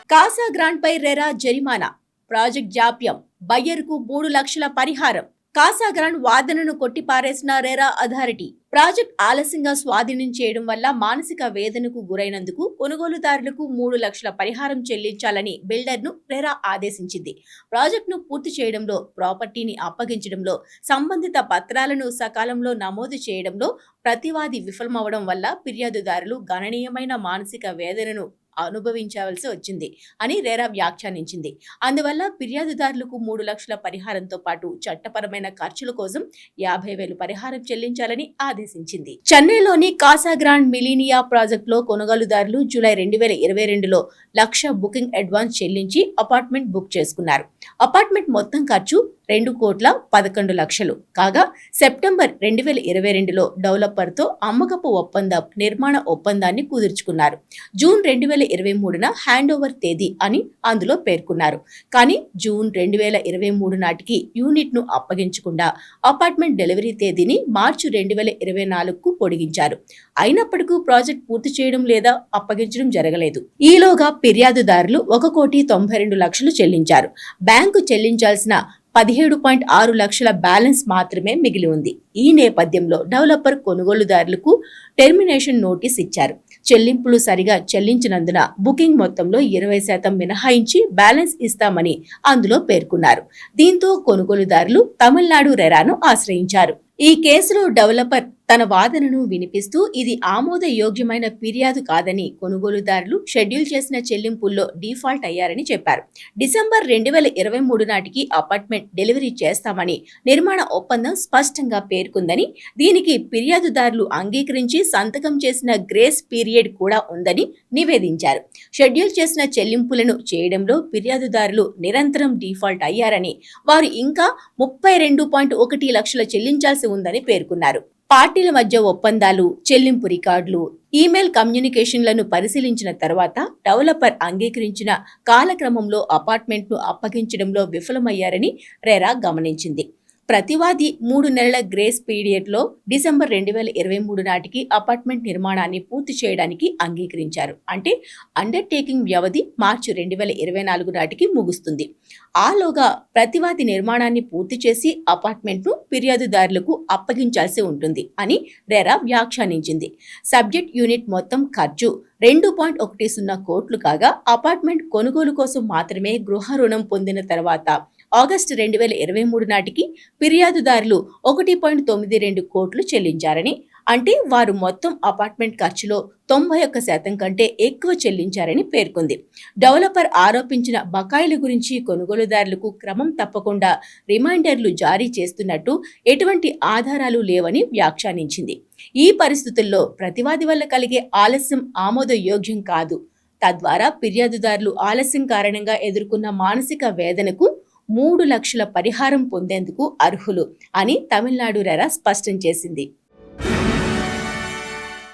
Kasa grand పై RERA జరిమానా, project జాప్యం, బయ్యర్కు 3 లక్షల పరిహారం. కాసా గ్రాండ్ వాదనను కొట్టిపారేసిన రెరా అథారిటీ ప్రాజెక్ట్ ఆలస్యంగా స్వాధీనం చేయడం వల్ల మానసిక వేదనకు గురైనందుకు కొనుగోలుదారులకు 3 లక్షల పరిహారం చెల్లించాలని బిల్డర్ను రెరా ఆదేశించింది. ప్రాజెక్టును పూర్తి చేయడంలో, ప్రాపర్టీని అప్పగించడంలో, సంబంధిత పత్రాలను సకాలంలో నమోదు చేయడంలో ప్రతివాది విఫలమవడం వల్ల ఫిర్యాదుదారులు గణనీయమైన మానసిక వేదనను అనుభవించవలసి వచ్చింది అని రెరా వ్యాఖ్యానించింది. అందువల్ల ఫిర్యాదుదారులకు 3 లక్షల పరిహారంతో పాటు చట్టపరమైన ఖర్చుల కోసం 50,000 పరిహారం చెల్లించాలని ఆదేశించింది. చెన్నైలోని కాసా గ్రాండ్ మిలీనియా ప్రాజెక్టులో కొనుగోలుదారులు జూలై 2022లో 1,00,000 బుకింగ్ అడ్వాన్స్ చెల్లించి అపార్ట్మెంట్ బుక్ చేసుకున్నారు. అపార్ట్మెంట్ మొత్తం ఖర్చు 2,11,00,000 కాగా సెప్టెంబర్ 2022లో డెవలపర్తో అమ్మకపు ఒప్పందం, నిర్మాణ ఒప్పందాన్ని కుదుర్చుకున్నారు. జూన్ 2023న హ్యాండ్ ఓవర్ తేదీ అని అందులో పేర్కొన్నారు. కానీ జూన్ 2023 నాటికి యూనిట్ను అప్పగించకుండా అపార్ట్మెంట్ డెలివరీ తేదీని మార్చి 2024కు పొడిగించారు. అయినప్పటికీ ప్రాజెక్ట్ పూర్తి చేయడం లేదా అప్పగించడం జరగలేదు. ఈలోగా ఫిర్యాదుదారులు 1,92,00,000 చెల్లించారు. బ్యాంకు చెల్లించాల్సిన 17.6 లక్షల బ్యాలెన్స్ మాత్రమే మిగిలి ఉంది. ఈ నేపథ్యంలో డెవలపర్ కొనుగోలుదారులకు టెర్మినేషన్ నోటీస్ ఇచ్చారు. చెల్లింపులు సరిగా చెల్లించినందున బుకింగ్ మొత్తంలో 20% మినహాయించి బ్యాలెన్స్ ఇస్తామని అందులో పేర్కొన్నారు. దీంతో కొనుగోలుదారులు తమిళనాడు రెరాను ఆశ్రయించారు. ఈ కేసులో డెవలపర్ తన వాదనను వినిపిస్తూ ఇది ఆమోదయోగ్యమైన ఫిర్యాదు కాదని, కొనుగోలుదారులు షెడ్యూల్ చేసిన చెల్లింపుల్లో డిఫాల్ట్ అయ్యారని చెప్పారు. డిసెంబర్ 2023 నాటికి అపార్ట్మెంట్ డెలివరీ చేస్తామని నిర్మాణ ఒప్పందం స్పష్టంగా పేర్కొందని, దీనికి ఫిర్యాదుదారులు అంగీకరించి సంతకం చేసిన గ్రేస్ పీరియడ్ కూడా ఉందని నివేదించారు. షెడ్యూల్ చేసిన చెల్లింపులను చేయడంలో ఫిర్యాదుదారులు నిరంతరం డిఫాల్ట్ అయ్యారని, వారు ఇంకా 32.1 లక్షలు చెల్లించాల్సి ఉందని పేర్కొన్నారు. పార్టీల మధ్య ఒప్పందాలు, చెల్లింపు రికార్డులు, ఈమెయిల్ కమ్యూనికేషన్లను పరిశీలించిన తర్వాత డెవలపర్ అంగీకరించిన కాలక్రమంలో అపార్ట్మెంట్ను అప్పగించడంలో విఫలమయ్యారని రెరా గమనించింది. ప్రతివాది 3 నెలల గ్రేస్ పీరియడ్లో డిసెంబర్ 2023 నాటికి అపార్ట్మెంట్ నిర్మాణాన్ని పూర్తి చేయడానికి అంగీకరించారు. అంటే అండర్టేకింగ్ వ్యవధి మార్చి 2024 నాటికి ముగుస్తుంది. ఆలోగా ప్రతివాది నిర్మాణాన్ని పూర్తి చేసి అపార్ట్మెంట్ను ఫిర్యాదుదారులకు అప్పగించాల్సి ఉంటుంది అని రెరా వ్యాఖ్యానించింది. సబ్జెక్ట్ యూనిట్ మొత్తం ఖర్చు 2.10 కోట్లు కాగా అపార్ట్మెంట్ కొనుగోలు కోసం మాత్రమే గృహ రుణం పొందిన తర్వాత ఆగస్టు 2023 నాటికి ఫిర్యాదుదారులు 1.92 కోట్లు చెల్లించారని, అంటే వారు మొత్తం అపార్ట్మెంట్ ఖర్చులో 91% కంటే ఎక్కువ చెల్లించారని పేర్కొంది. డెవలపర్ ఆరోపించిన బకాయిల గురించి కొనుగోలుదారులకు క్రమం తప్పకుండా రిమైండర్లు జారీ చేస్తున్నట్టు ఎటువంటి ఆధారాలు లేవని వ్యాఖ్యానించింది. ఈ పరిస్థితుల్లో ప్రతివాది వల్ల కలిగే ఆలస్యం ఆమోదయోగ్యం కాదు. తద్వారా ఫిర్యాదుదారులు ఆలస్యం కారణంగా ఎదుర్కొన్న మానసిక వేదనకు 3 లక్షల పరిహారం పొందేందుకు అర్హులు అని తమిళనాడు రెరా స్పష్టం చేసింది.